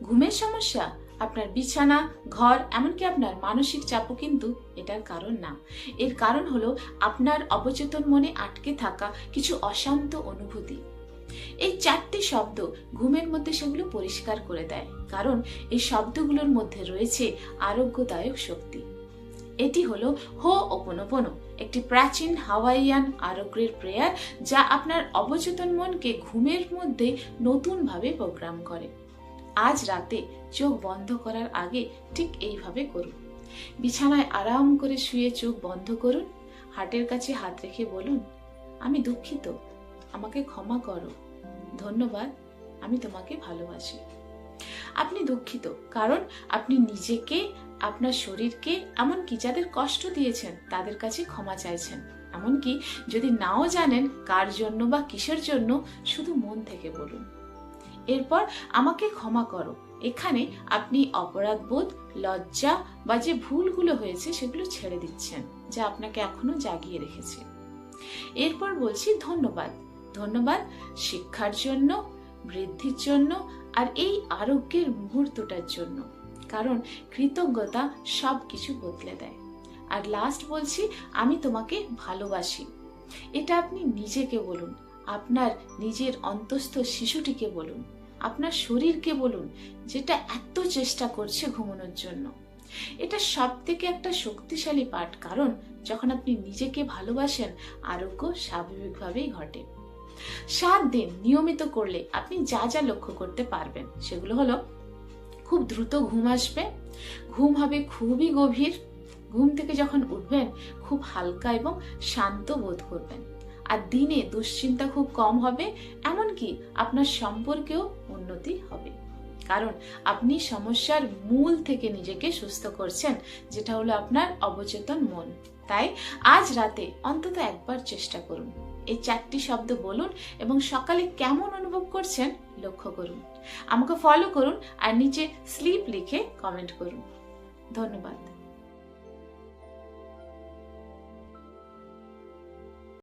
ঘুমের সমস্যা, আপনার বিছানা, ঘর, এমনকি আপনার মানসিক চাপও কিন্তু এটার কারণ না। এর কারণ হলো আপনার অবচেতন মনে আটকে থাকা কিছু অশান্ত অনুভূতি। এই 4টি শব্দ ঘুমের মধ্যে সেগুলো পরিষ্কার করে দেয়, কারণ এই শব্দগুলোর মধ্যে রয়েছে আরোগ্যদায়ক শক্তি। এটি হলো হো'ওপনোপনো, একটি প্রাচীন হাওয়াইয়ান আরোগ্যের প্রেয়ার, যা আপনার অবচেতন মনকে ঘুমের মধ্যে নতুনভাবে প্রোগ্রাম করে। আজ রাতে চোখ বন্ধ করার আগে ঠিক এইভাবে করুন। বিছানায় আরাম করে শুয়ে চোখ বন্ধ করুন, হার্টের কাছে হাত রেখে বলুন, আমি দুঃখিত, আমাকে ক্ষমা করো, ধন্যবাদ, আমি তোমাকে ভালোবাসি। আপনি দুঃখিত কারণ আপনি নিজেকে, আপনার শরীরকে, এমনকি যাদের কষ্ট দিয়েছেন তাদের কাছে ক্ষমা চাইছেন। এমনকি যদি নাও জানেন কার জন্য বা কিসের জন্য, শুধু মন থেকে বলুন। এরপর আমাকে ক্ষমা করো, এখানে আপনি অপরাধবোধ, লজ্জা বা যে ভুলগুলো হয়েছে সেগুলো ছেড়ে দিচ্ছেন, যা আপনাকে এখনো জাগিয়ে রেখেছে। এরপর বলছি ধন্যবাদ। ধন্যবাদ শিক্ষার জন্য, বৃদ্ধির জন্য আর এই আরোগ্যের মুহূর্তটার জন্য, কারণ কৃতজ্ঞতা সবকিছু বদলে দেয়। আর লাস্ট বলছি আমি তোমাকে ভালোবাসি। এটা আপনি নিজেকে বলুন, আপনার নিজের অন্তস্থ শিশুটিকে বলুন, আপনার শরীরকে বলুন, যেটা এত চেষ্টা করছে ঘুমানোর জন্য। এটা সব থেকে একটা শক্তিশালী পাঠ, কারণ যখন আপনি নিজেকে ভালোবাসেন আরোগ্য স্বাভাবিকভাবেই ঘটে। 7 দিন নিয়মিত করলে আপনি যা যা লক্ষ্য করতে পারবেন সেগুলো হলো, খুব দ্রুত ঘুম আসবে, ঘুম হবে খুবই গভীর, ঘুম থেকে যখন উঠবেন খুব হালকা এবং শান্ত বোধ করবেন, আর দিনে দুশ্চিন্তা খুব কম হবে, এমনকি আপনার সম্পর্কেও উন্নতি হবে, কারণ আপনি সমস্যার মূল থেকে নিজেকে সুস্থ করছেন, যেটা হলো আপনার অবচেতন মন। তাই আজ রাতে অন্তত একবার চেষ্টা করুন, এই 4টি শব্দ বলুন এবং সকালে কেমন অনুভব করছেন লক্ষ্য করুন। আমাকে ফলো করুন আর নিচে স্লিপ লিখে কমেন্ট করুন। ধন্যবাদ।